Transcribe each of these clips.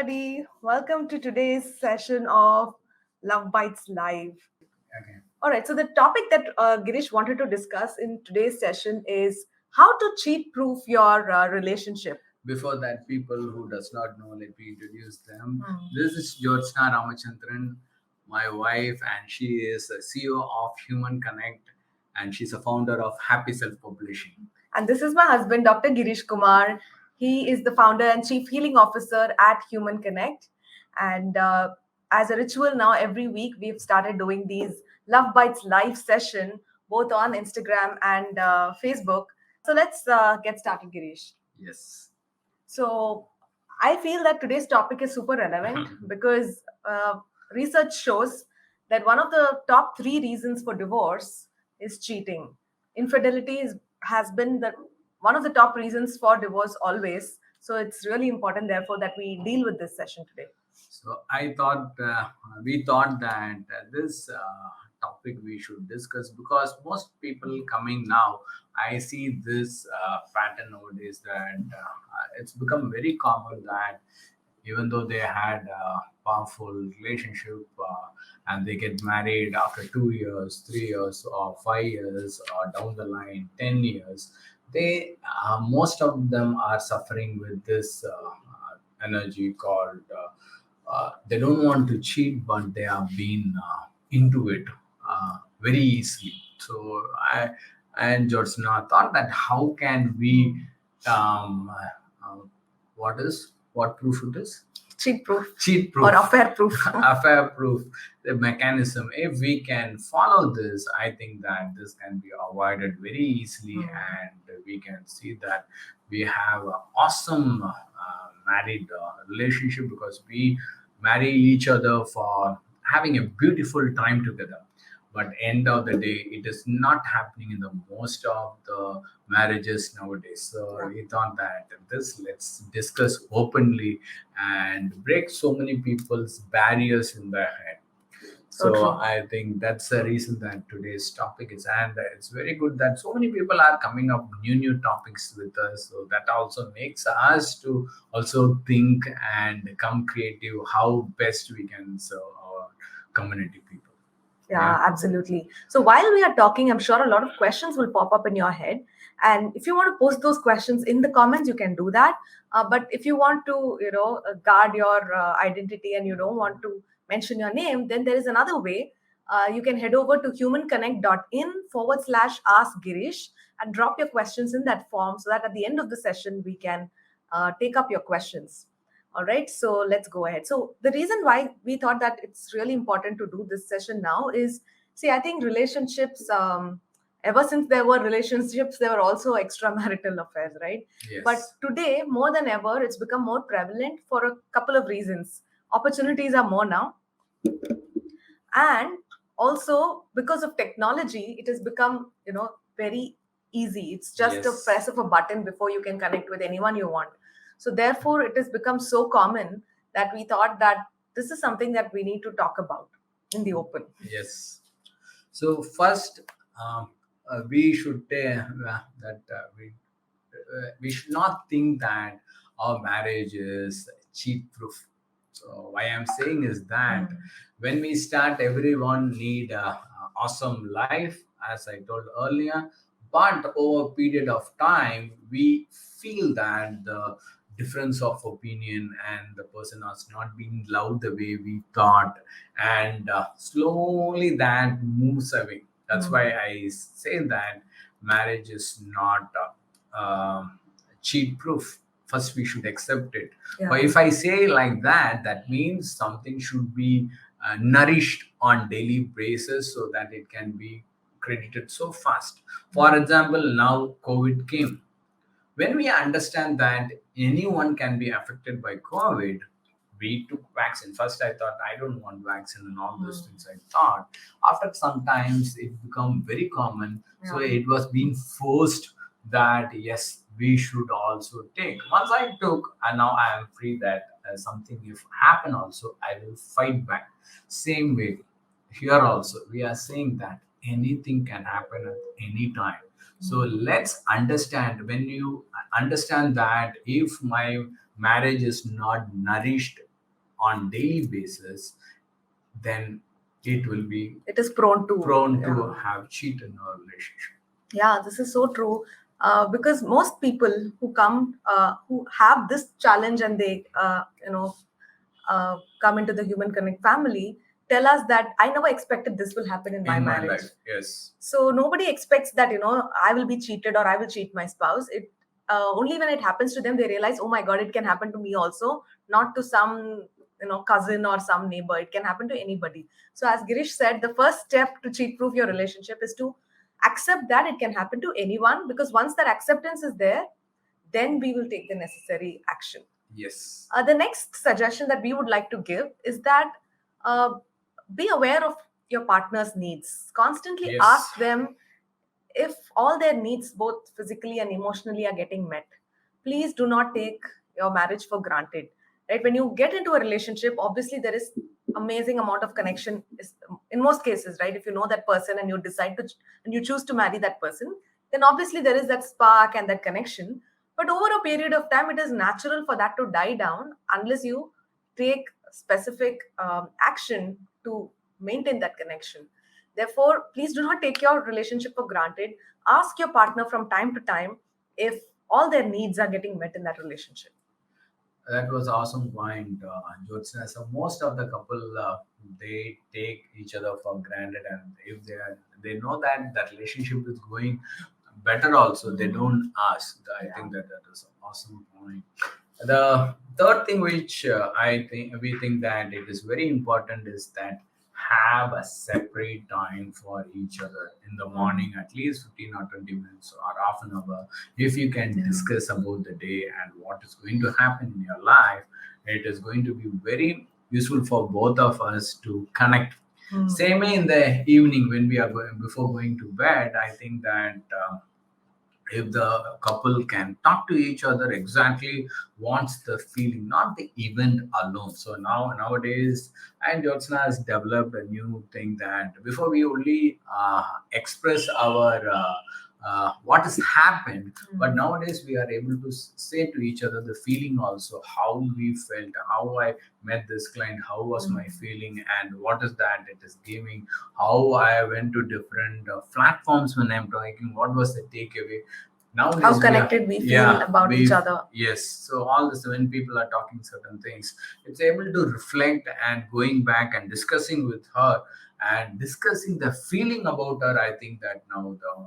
everybody. Welcome to today's session of Love Bites Live. Okay. All right, so the topic that Girish wanted to discuss in today's session is how to cheat proof your relationship. Before that, people who does not know, let me introduce them. Hmm. This is Jyotsna Ramachandran, my wife, and she is a CEO of Human Connect, and she's a founder of Happy Self Publishing. And this is my husband, Dr. Girish Kumar. He is the founder and chief healing officer at Human Connect. And as a ritual now, every week we've started doing these Love Bites live session, both on Instagram and Facebook. So let's get started, Girish. Yes. So I feel that today's topic is super relevant because research shows that one of the top three reasons for divorce is cheating. Infidelity has been the one of the top reasons for divorce always. So it's really important, therefore, that we deal with this session today. So we thought that this topic we should discuss because most people coming now, I see this pattern nowadays that it's become very common that even though they had a powerful relationship and they get married after 2 years, 3 years, or 5 years, or down the line 10 years, they most of them are suffering with this energy called. They don't want to cheat, but they have been into it very easily. So I and Jyotsna thought that how can we what proof it is? Cheat proof Cheat or proof. affair proof. Affair proof, the mechanism. If we can follow this, I think that this can be avoided very easily, and we can see that we have an awesome married relationship because we marry each other for having a beautiful time together. But end of the day, it is not happening in the most of the marriages nowadays. So we thought that this let's discuss openly and break so many people's barriers in their head. So So true. I think that's the reason that today's topic is, and it's very good that so many people are coming up new topics with us. So that also makes us to also think and come creative how best we can serve our community people. Yeah, absolutely. So while we are talking, I'm sure a lot of questions will pop up in your head. And if you want to post those questions in the comments, you can do that. But if you want to, guard your identity and you don't want to mention your name, then there is another way. You can head over to humanconnect.in/ask Girish and drop your questions in that form so that at the end of the session, we can take up your questions. All right, so let's go ahead. So the reason why we thought that it's really important to do this session now is, see, I think relationships, ever since there were relationships, there were also extramarital affairs, right? Yes. But today, more than ever, it's become more prevalent for a couple of reasons. Opportunities are more now, and also because of technology, it has become, very easy. It's just a Yes. press of a button before you can connect with anyone you want. So therefore, it has become so common that we thought that this is something that we need to talk about in the open. Yes. So first, we should that we should not think that our marriage is cheat proof. So why I'm saying is that when we start, everyone need a awesome life, as I told earlier. But over a period of time, we feel that the difference of opinion and the person has not been loved the way we thought, and slowly that moves away. That's why I say that marriage is not cheat proof. First we should accept it. But if I say like that, that means something should be nourished on daily basis so that it can be credited so fast. For example, now COVID came. When we understand that anyone can be affected by COVID, we took vaccine. First, I thought I don't want vaccine and all those things. I thought after some times it become very common, so it was being forced that yes, we should also take. Once I took, and now I am free that something if happen also, I will fight back. Same way here also, we are saying that anything can happen at any time. So let's understand, when you understand that if my marriage is not nourished on daily basis, then it will be It is prone to have cheat in our relationship. Yeah, this is so true. Because most people who come, who have this challenge, and they, come into the Human Connect family, tell us that I never expected this will happen in my In my marriage. life, yes. So nobody expects that, I will be cheated or I will cheat my spouse. It only when it happens to them they realize, oh my God, it can happen to me also, not to some cousin or some neighbor. It can happen to anybody. So as Girish said, the first step to cheat proof your relationship is to accept that it can happen to anyone, because once that acceptance is there, then we will take the necessary action. Yes. The next suggestion that we would like to give is that uh, be aware of your partner's needs. Constantly Yes. ask them if all their needs, both physically and emotionally, are getting met. Please do not take your marriage for granted. Right? When you get into a relationship, obviously there is amazing amount of connection. In most cases, right? If you know that person and you decide to and you choose to marry that person, then obviously there is that spark and that connection. But over a period of time, it is natural for that to die down unless you take specific action to maintain that connection. Therefore, please do not take your relationship for granted. Ask your partner from time to time if all their needs are getting met in that relationship. That was awesome point, Jyotsna. So most of the couple, they take each other for granted, and if they know that that relationship is going better, also they don't ask. I think that is an awesome point. The third thing which I think we think that it is very important is that have a separate time for each other in the morning, at least 15 or 20 minutes or half an hour. If you can discuss about the day and what is going to happen in your life, it is going to be very useful for both of us to connect. Same way in the evening when we are going before going to bed, I think that if the couple can talk to each other exactly wants the feeling, not the event alone. So nowadays, and Jyotsna has developed a new thing that before we only express our what has happened, but nowadays we are able to say to each other the feeling also, how we felt, how I met this client, how was my feeling, and what is that it is giving, how I went to different platforms when I'm talking, what was the takeaway. Nowadays How connected we feel about each other. Yes, so all this when people are talking certain things, it's able to reflect and going back and discussing with her and discussing the feeling about her. I think that now the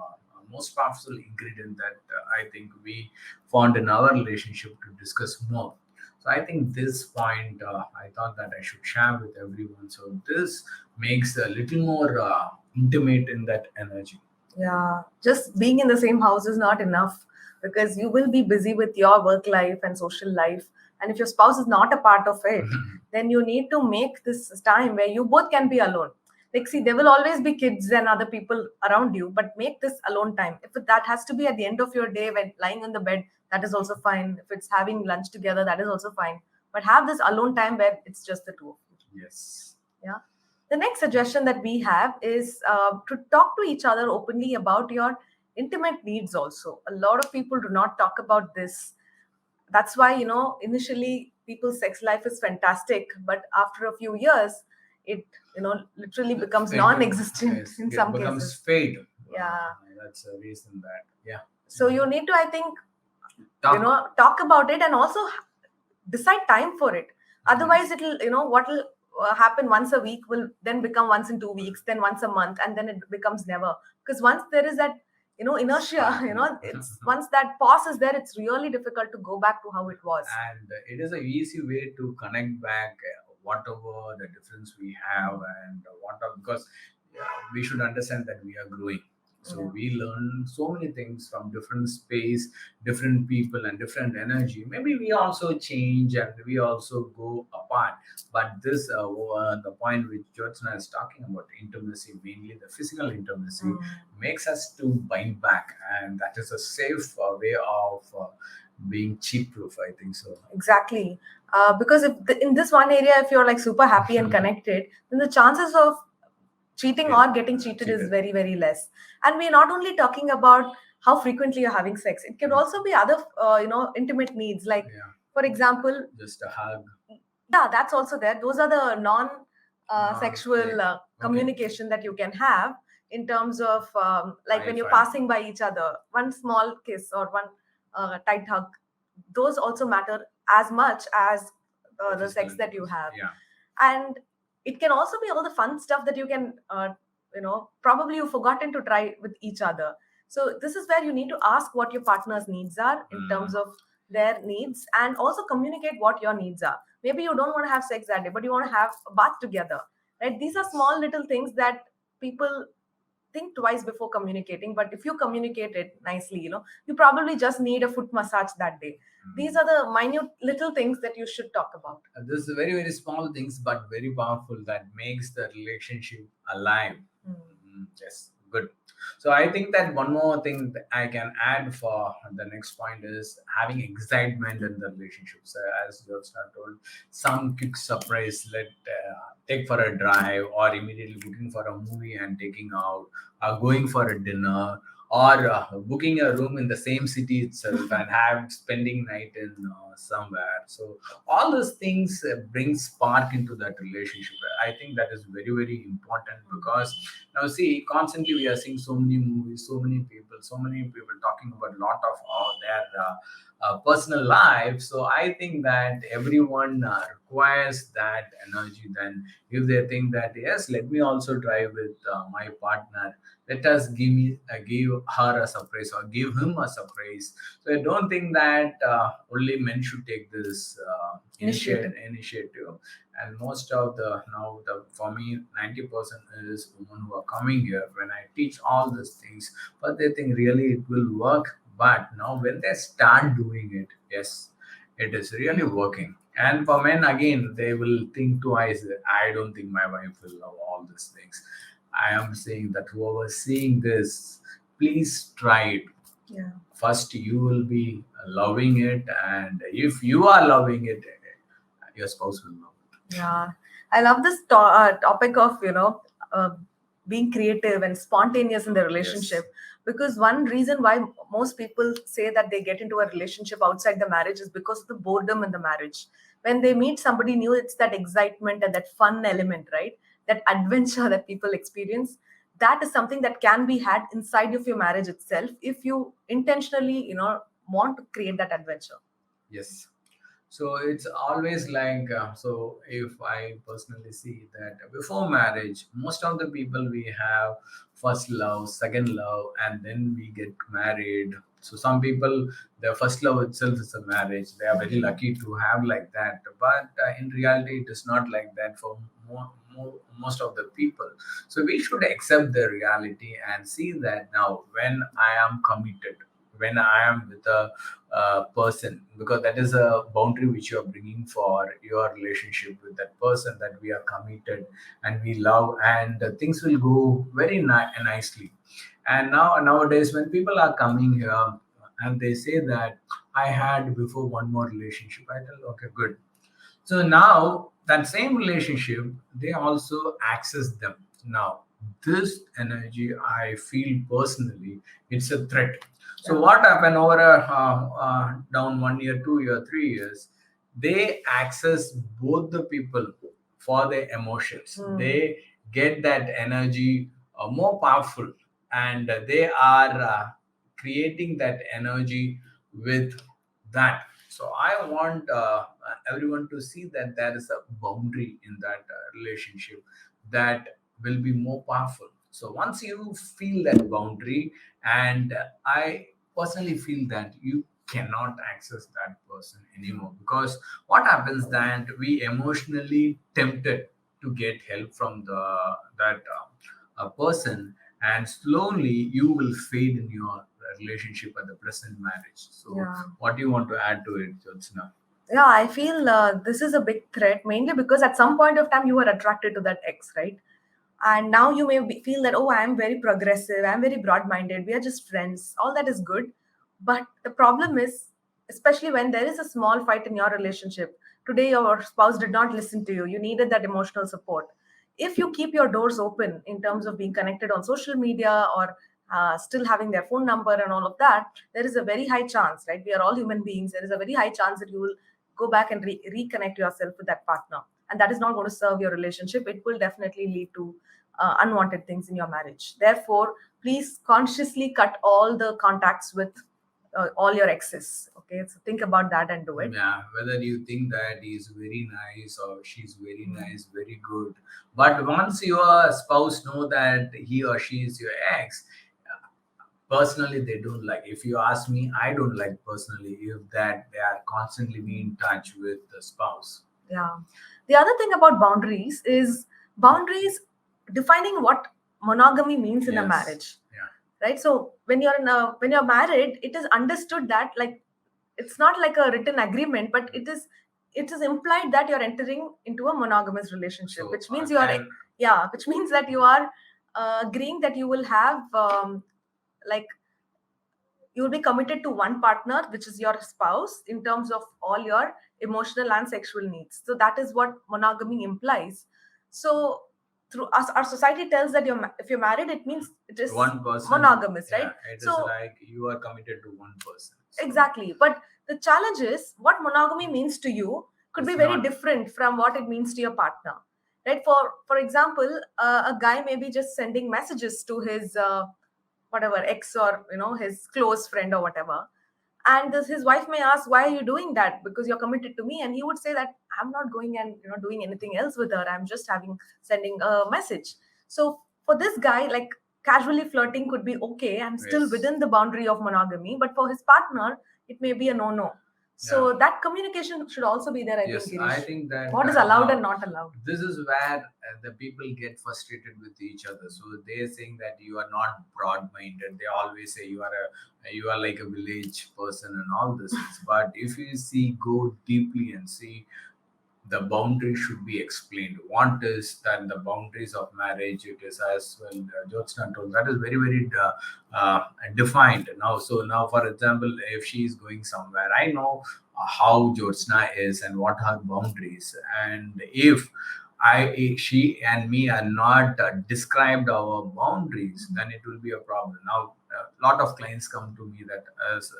most powerful ingredient that I think we found in our relationship to discuss more. So I think this point I thought that I should share with everyone. So this makes a little more intimate in that energy. Yeah, just being in the same house is not enough, because you will be busy with your work life and social life. And if your spouse is not a part of it, then you need to make this time where you both can be alone. Like, see, there will always be kids and other people around you, but make this alone time. If that has to be at the end of your day when lying on the bed, that is also fine. If it's having lunch together, that is also fine. But have this alone time where it's just the two of you. Yes. Yeah. The next suggestion that we have is to talk to each other openly about your intimate needs also. A lot of people do not talk about this. That's why, initially people's sex life is fantastic, but after a few years, it, literally becomes non existent Yes, in it some becomes cases. fade. Yeah. That's a reason that, yeah. So you need to, I think, Talk. talk about it and also decide time for it. Otherwise, it'll, what will happen once a week will then become once in 2 weeks, then once a month, and then it becomes never. Because once there is that, inertia, it's once that pause is there, it's really difficult to go back to how it was. And it is a easy way to connect back whatever the difference we have and whatever, because we should understand that we are growing. So we learn so many things from different space, different people, and different energy. Maybe we also change and we also go apart. But this, the point which Jyotsna is talking about, intimacy, mainly the physical intimacy, makes us to bind back, and that is a safe way of being cheat proof. I think so. Exactly. Because if in this one area, if you're like super happy and connected, then the chances of cheating or getting cheated is very, very less. And we're not only talking about how frequently you're having sex. It could also be other, intimate needs. Like, for example, Just a hug. Yeah, that's also there. Those are the non Yeah. sexual Okay. communication that you can have in terms of like I when you're find. passing by each other, one small kiss or one tight hug, those also matter as much as The the physical sex that you intercourse. have. Yeah. And it can also be all the fun stuff that you can probably you've forgotten to try with each other. So this is where you need to ask what your partner's needs are in terms Mm. of their needs, and also communicate what your needs are. Maybe you don't want to have sex that day, but you want to have a bath together, right? These are Yes. small little things that people think twice before communicating. But if you communicate it nicely, you probably just need a foot massage that day. These Mm. are the minute little things that you should talk about. This is very, very small things, but very powerful that makes the relationship alive. Mm. Yes, good. So I think that one more thing that I can add for the next point is having excitement in the relationship. So as you have told, some quick surprise, take for a drive, or immediately booking for a movie and taking out, going for a dinner, or booking a room in the same city itself and have spending night in somewhere. So all those things bring spark into that relationship. I think that is very, very important, because now see, constantly we are seeing so many movies, so many people talking about a lot of all their personal life. So I think that everyone requires that energy. Then if they think that yes, let me also drive with my partner, let us give her a surprise or give him a surprise. So I don't think that only men should take this Initiative. initiative. And most of the now the for me 90% is women who are coming here when I teach all these things, but they think really it will work. But now when they start doing it, yes, it is really working. And for men again, they will think twice. I don't think my wife will love all these things. I am saying that whoever is seeing this, please try it. Yeah. First you will be loving it, and if you are loving it, your spouse will love it. Yeah, I love this topic of being creative and spontaneous in the Yes. relationship, because one reason why most people say that they get into a relationship outside the marriage is because of the boredom in the marriage. When they meet somebody new, it's that excitement and that fun element, right? That adventure that people experience. That is something that can be had inside of your marriage itself if you intentionally, want to create that adventure. Yes. So it's always like so if I personally see that before marriage, most of the people we have first love, second love, and then we get married. So some people, their first love itself is a marriage. They are very lucky to have like that. But in reality, it is not like that for most of the people. So we should accept the reality and see that now when I am committed, when I am with a person, because that is a boundary which you are bringing for your relationship with that person, that we are committed and we love, and things will go very nicely. And now nowadays when people are coming here and they say that I had before one more relationship, I tell okay, good. So now that same relationship, they also access them. Now this energy, I feel personally, it's a threat. So Yeah. what happened over down 1 year, 2 year, 3 years? They access both the people for their emotions. They get that energy more powerful, and they are creating that energy with that. So I want everyone to see that there is a boundary in that relationship that will be more powerful. So once you feel that boundary, and I personally feel that you cannot access that person anymore, because what happens that we emotionally tempted to get help from the that person, and slowly you will fade in your relationship at the present marriage. So Yeah. what do you want to add to it, Jyotsna? Yeah, I feel this is a big threat, mainly because at some point of time you were attracted to that ex, right? And now you may feel that, oh, I am very progressive, I'm very broad minded, we are just friends, all that is good. But the problem is, especially when there is a small fight in your relationship, today your spouse did not listen to you, you needed that emotional support. If you keep your doors open in terms of being connected on social media, or still having their phone number and all of that, there is a very high chance, right? We are all human beings. There is a very high chance that you will go back and reconnect yourself with that partner, and that is not going to serve your relationship. It will definitely lead to unwanted things in your marriage. Therefore, please consciously cut all the contacts with all your exes. Okay, so think about that and do it. Yeah, whether you think that he's very nice or she's very Mm. nice, very good, but once your spouse know that he or she is your ex, personally they don't like. If you ask me, I don't like personally if that they are constantly be in touch with the spouse. Yeah. The other thing about boundaries is boundaries defining what monogamy means in a Yes. marriage, Yeah. right? So when you're married, it is understood that, like, it's not like a written agreement, but it is implied that you're entering into a monogamous relationship, So which means you are, can yeah, which means that you are agreeing that you will have like you will be committed to one partner, which is your spouse, in terms of all your emotional and sexual needs. So that is what monogamy implies. So through us, our society tells that if you're married, it means it is one person, monogamous, yeah, right? it is So like you are committed to one person. So exactly. But the challenge is what monogamy means to you could be it's very not. different from what it means to your partner. Right? For example, a guy may be just sending messages to his whatever ex, or his close friend or whatever. And his wife may ask, why are you doing that? Because you're committed to me. And he would say that I'm not going and doing anything else with her. I'm just having sending a message. So for this guy, like, casually flirting could be okay and still Yes. within the boundary of monogamy, but for his partner it may be a no. Yeah. So that communication should also be there, I think, Yes, I Girish. think that What is allowed and now not allowed. this is where the people get frustrated with each other. So they're saying that you are not broad-minded. They always say you are like a village person and all this. But if you see, go deeply and see, the boundaries should be explained. What is that the boundaries of marriage? It is as well. Jyotsna told that is very very defined now. So now, for example, if she is going somewhere, I know how Jyotsna is and what her boundaries. And if she and me are not described our boundaries, then it will be a problem. Now, a lot of clients come to me that as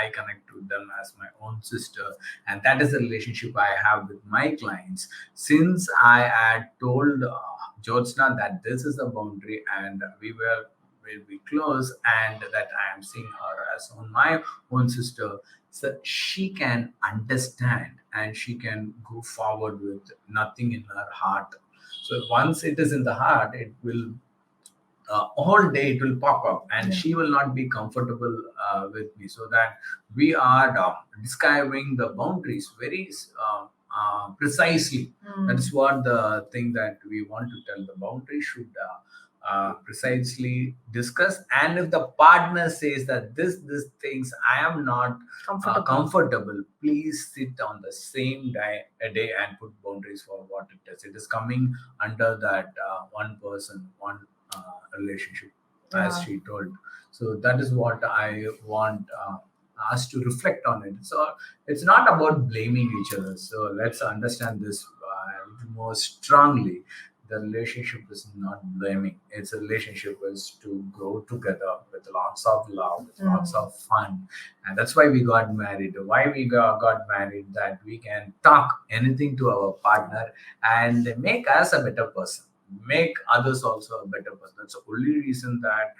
I connect to them as my own sister, and that is the relationship I have with my clients. Since I had told Jyotsna that this is the boundary and will be close, and that I am seeing her as on my own sister, so she can understand and she can go forward with nothing in her heart. So once it is in the heart, it will all day it will pop up, and Yeah. she will not be comfortable with me. So that we are describing the boundaries very precisely. That is what the thing that we want to tell. The boundary should precisely discuss, and if the partner says that this things I am not comfortable, please sit on the same day and put boundaries for what it is. It is coming under that one person, one relationship, as Yeah. she told. So that is what I want us to reflect on it. So it's not about blaming each other. So let's understand this more strongly. The relationship is not blaming. It's a relationship is to grow together with lots of love, with lots of fun, and that's why we got married. Why we got married? That we can talk anything to our partner and make us a better person, make others also a better person. That's the only reason that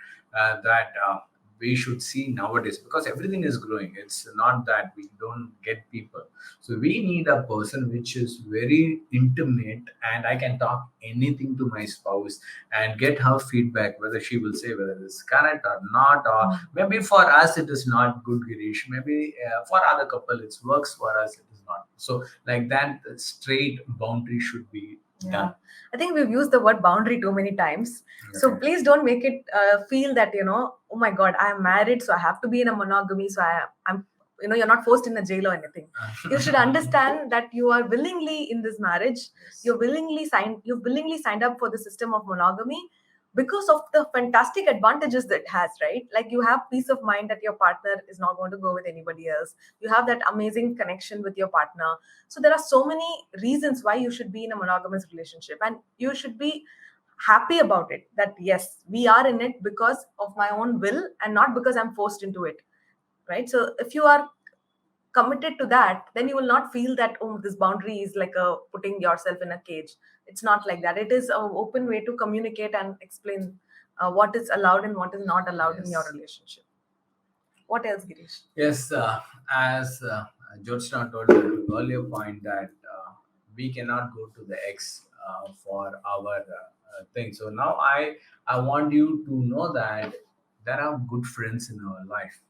we should see nowadays, because everything is growing. It's not that we don't get people. So we need a person which is very intimate, and I can talk anything to my spouse and get her feedback, whether she will say whether it's correct or not, or maybe for us it is not good, Girish. Maybe for other couple it works, for us it is not. So like that, the straight boundary should be Yeah, done. I think we've used the word boundary too many times. So Okay. please don't make it feel that, oh my God, I am married, so I have to be in a monogamy. So I'm, you're not forced in a jail or anything. You should understand that you are willingly in this marriage. Yes. You've willingly signed up for the system of monogamy because of the fantastic advantages that it has, right? Like, you have peace of mind that your partner is not going to go with anybody else. You have that amazing connection with your partner. So there are so many reasons why you should be in a monogamous relationship, and you should be happy about it, that yes, we are in it because of my own will and not because I'm forced into it, right? So if you are committed to that, then you will not feel that, oh, this boundary is like a putting yourself in a cage. It's not like that. It is an open way to communicate and explain what is allowed and what is not allowed in your Yes. relationship. What else, Girish? Yes, as Jyotsna told at the earlier point that we cannot go to the X for our thing. So now I want you to know that there are good friends in our life.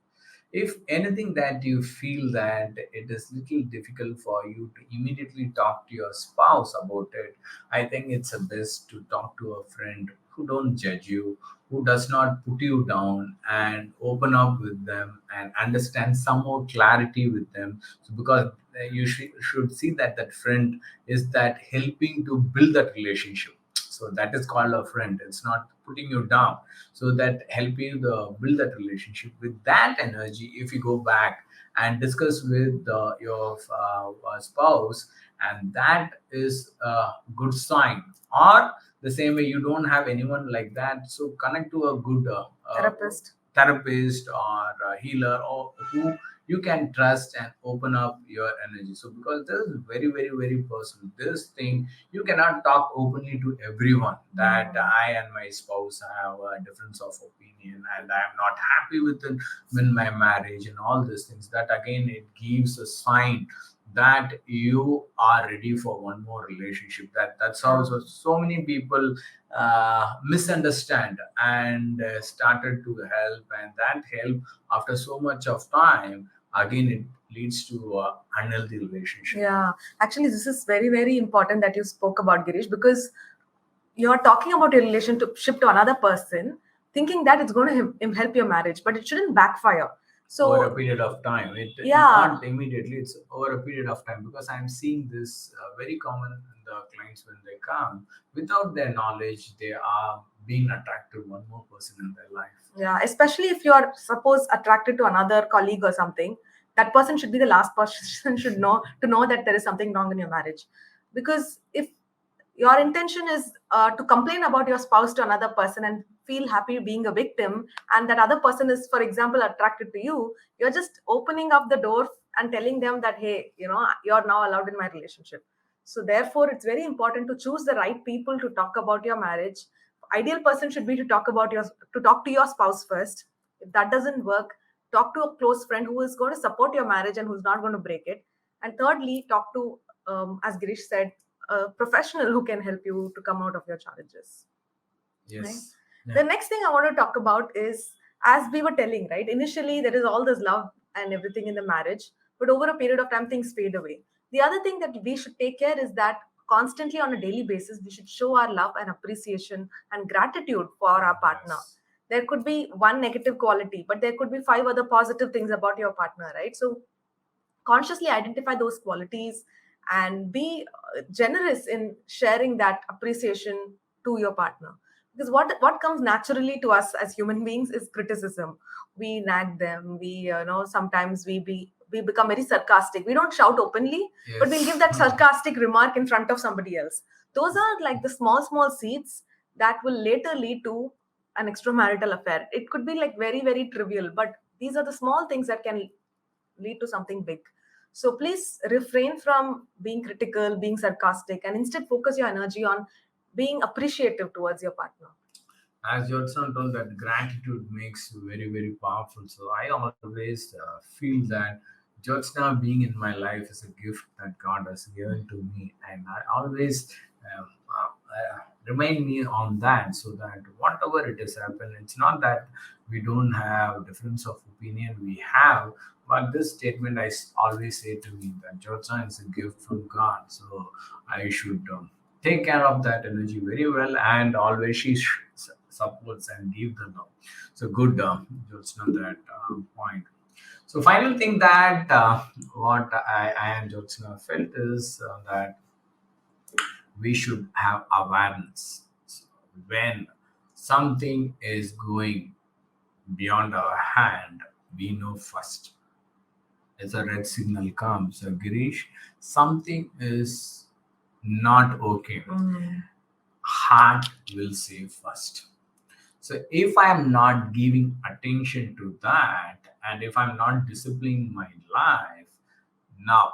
If anything that you feel that it is little difficult for you to immediately talk to your spouse about it, I think it's the best to talk to a friend who don't judge you, who does not put you down, and open up with them and understand some more clarity with them. So because you should see that that friend is that helping to build that relationship. So that is called a friend. It's not putting you down. So that help you the build that relationship. With that energy, if you go back and discuss with your spouse, and that is a good sign. Or the same way you don't have anyone like that, so connect to a good Therapist. therapist or healer, or who you can trust and open up your energy. So because this is very very very personal, this thing you cannot talk openly to everyone that I and my spouse have a difference of opinion and I am not happy with it in my marriage and all these things. That again it gives a sign that you are ready for one more relationship. That's how so many people misunderstand and started to help, and that help after so much of time again it leads to unhealthy relationship. Yeah, actually, this is very, very important that you spoke about, Girish, because you're talking about your relationship to another person, thinking that it's going to help your marriage, but it shouldn't backfire. Over a So, period of time, it yeah, not immediately, it's over a period of time, because I'm seeing this very common in the clients. When they come without their knowledge, they are being attracted to one more person in their life. yeah, especially if you're suppose attracted to another colleague or something, that person should be the last person should know to know that there is something wrong in your marriage. Because if your intention is to complain about your spouse to another person and feel happy being a victim, and that other person is, for example, attracted to you, you're just opening up the door and telling them that, hey, you're now allowed in my relationship. So therefore, it's very important to choose the right people to talk about your marriage. Ideal person should be to talk to your spouse first. If that doesn't work, talk to a close friend who is going to support your marriage and who's not going to break it. And thirdly, talk to, as Girish said, a professional who can help you to come out of your challenges. Right. Yes. The Yeah. next thing I want to talk about is, as we were telling, right? Initially, there is all this love and everything in the marriage, but over a period of time, things fade away. The other thing that we should take care is that constantly on a daily basis, we should show our love and appreciation and gratitude for our partner. Yes. There could be one negative quality, but there could be five other positive things about your partner, right? So consciously identify those qualities and be generous in sharing that appreciation to your partner, because what comes naturally to us as human beings is criticism. We nag them, we sometimes we become very sarcastic. We don't shout openly, but we'll Yes. give that sarcastic remark in front of somebody else. Those are like the small small seeds that will later lead to an extramarital affair. It could be like very very trivial, but these are the small things that can lead to something big. So please refrain from being critical, being sarcastic, and instead focus your energy on being appreciative towards your partner. As Jodson told, that gratitude makes you very very powerful. So I always feel that Jyotsna being in my life is a gift that God has given to me, and I always remind me on that, so that whatever it has happened, it's not that we don't have difference of opinion, we have. But this statement always say to me that Jyotsna is a gift from God, so I should take care of that energy very well, and always she supports and give the love. So good, Jyotsna, that point. So final thing that what I and Jyotsna felt is that we should have awareness. So when something is going beyond our hand, we know first. As a red signal comes, Girish, something is not okay. Mm. Heart will say first. So if I am not giving attention to that, and if I'm not disciplining my life, Now,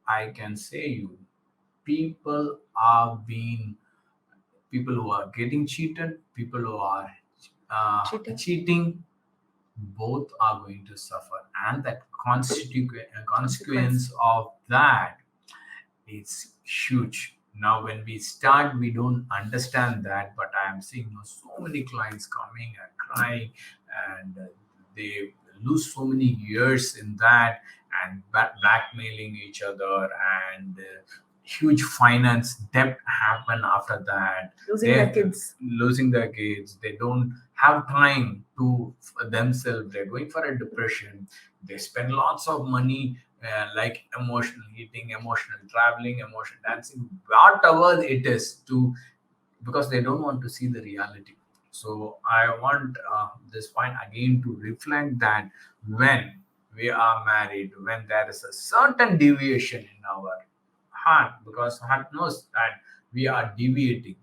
I can say you, people are being people who are getting cheated, people who are Cheating. cheating, both are going to suffer, and that Consequence. consequence of that is huge. Now, when we start, we don't understand that, but I am seeing so many clients coming and crying, and they lose so many years in that, and blackmailing each other, and huge finance debt happen after that. Losing their They're kids. losing their kids. They don't have time to for themselves. They're going for a depression. They spend lots of money, like emotional eating, emotional traveling, emotional dancing, whatever it is, to because they don't want to see the reality. So I want this point again to reflect that when we are married, when there is a certain deviation in our heart, because heart knows that we are deviating,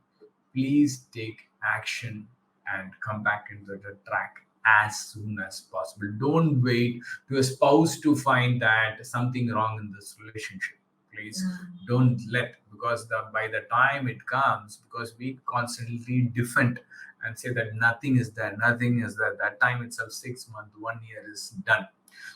please take action and come back into the track as soon as possible. Don't wait to a spouse to find that something wrong in this relationship. Please don't let, because by the time it comes, because we constantly defend and say that nothing is there, nothing is there, that time itself 6 months, 1 year is done.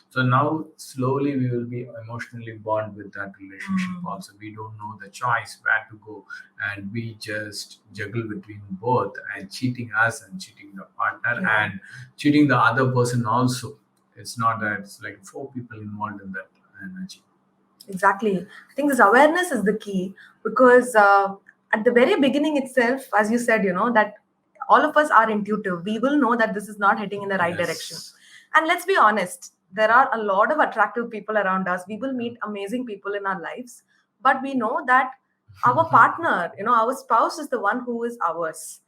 So now slowly we will be emotionally bond with that relationship also. We don't know the choice where to go, and we just juggle between both, and cheating us and cheating the partner Yeah. and cheating the other person also. It's not that it's like four people involved in that energy. Exactly. I think this awareness is the key because at the very beginning itself, as you said, that all of us are intuitive. We will know that this is not heading in the right direction. Yes. And let's be honest, there are a lot of attractive people around us. We will meet amazing people in our lives, but we know that our partner, our spouse is the one who is ours.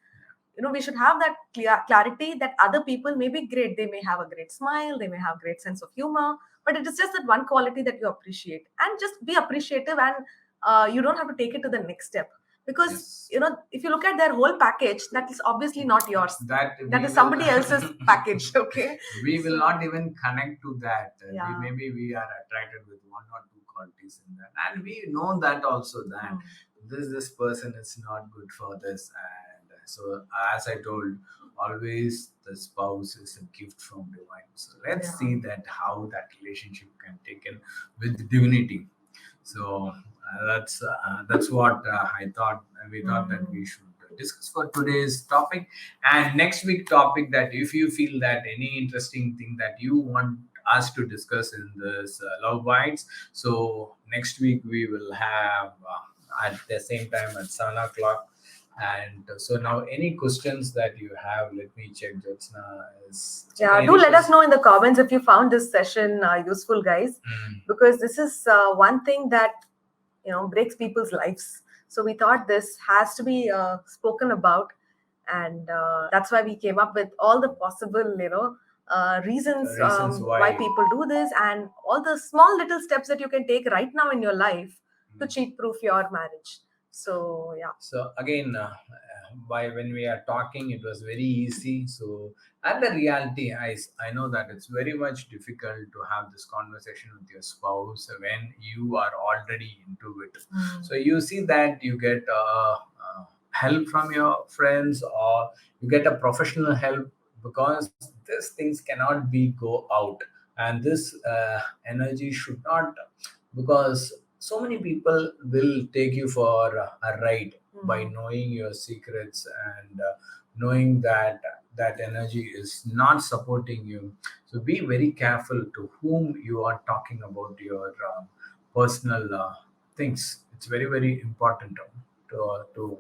We should have that clarity that other people may be great. They may have a great smile, they may have great sense of humor, but it is just that one quality that you appreciate, and just be appreciative, and you don't have to take it to the next step, because Yes. if you look at their whole package, that is obviously not yours. That That we is will somebody else's package. Okay. we will So, not even connect to that. We yeah. maybe we are attracted with one or two qualities in that, and we know that also that Mm. this person is not good for this. And so, as I told, always the spouse is a gift from divine. So let's Yeah. see that how that relationship can taken with divinity. So that's what I thought. We thought that we should discuss for today's topic, and next week topic, that if you feel that any interesting thing that you want us to discuss in this love bites, so next week we will have at the same time at 7 o'clock. And so now, any questions that you have, let me check. Jyotsna is Yeah, checking do any let us questions. know in the comments if you found this session useful, guys, because this is one thing that breaks people's lives. So we thought this has to be spoken about, and that's why we came up with all the possible reasons Reasons why why. people do this, and all the small little steps that you can take right now in your life to cheat proof your marriage. So yeah. So again, by when we are talking, it was very easy. So at the reality, I know that it's very much difficult to have this conversation with your spouse when you are already into it. So you see that you get help from your friends, or you get a professional help, because these things cannot be go out, and this energy should not, because so many people will take you for a ride by knowing your secrets, and knowing that that energy is not supporting you. So be very careful to whom you are talking about your personal things. It's very very important to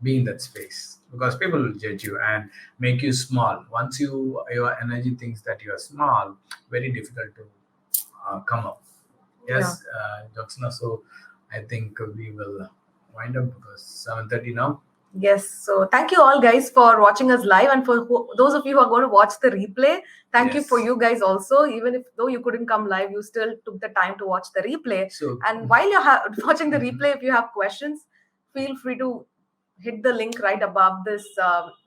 be in that space, because people will judge you and make you small. Once your energy thinks that you are small, very difficult to come up. Yeah. Yes, Jyotsna. So I think we will wind up, because 7:30 now. Yes. So thank you all guys for watching us live, and for those of you who are going to watch the replay, thank you for Yes. you guys also. Even if though you couldn't come live, you still took the time to watch the replay. So And while you're watching the replay, if you have questions, feel free to hit the link right above this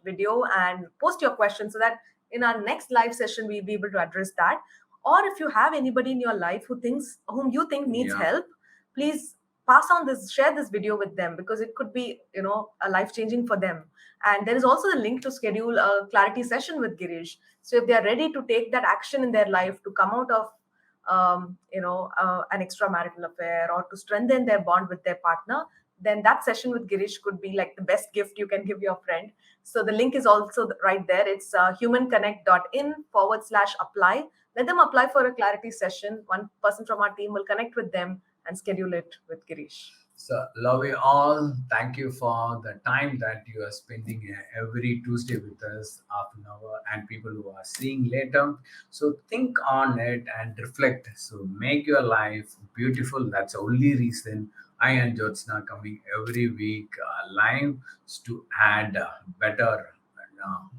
video and post your questions, so that in our next live session we'll be able to address that. or if you have anybody in your life whom you think needs Yeah. help, please pass on this, share this video with them, because it could be, a life changing for them. And there is also the link to schedule a clarity session with Girish. So if they are ready to take that action in their life to come out of an extramarital affair, or to strengthen their bond with their partner, then that session with Girish could be like the best gift you can give your friend. So the link is also right there. It's humanconnect.in/apply. Let them apply for a clarity session. One person from our team will connect with them and schedule it with Girish. So, love you all. Thank you for the time that you are spending every Tuesday with us, half an hour, and people who are seeing later. So, think on it and reflect. So, make your life beautiful. That's the only reason I and Jyotsna coming every week live to add better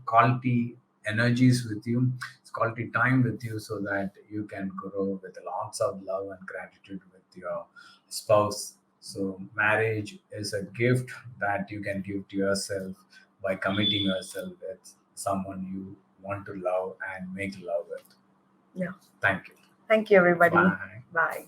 quality energies with you, quality time with you, so that you can grow with lots of love and gratitude with your spouse. So, marriage is a gift that you can give to yourself by committing yourself with someone you want to love and make love with. Yeah. Thank you. Thank you, everybody. Bye. Bye.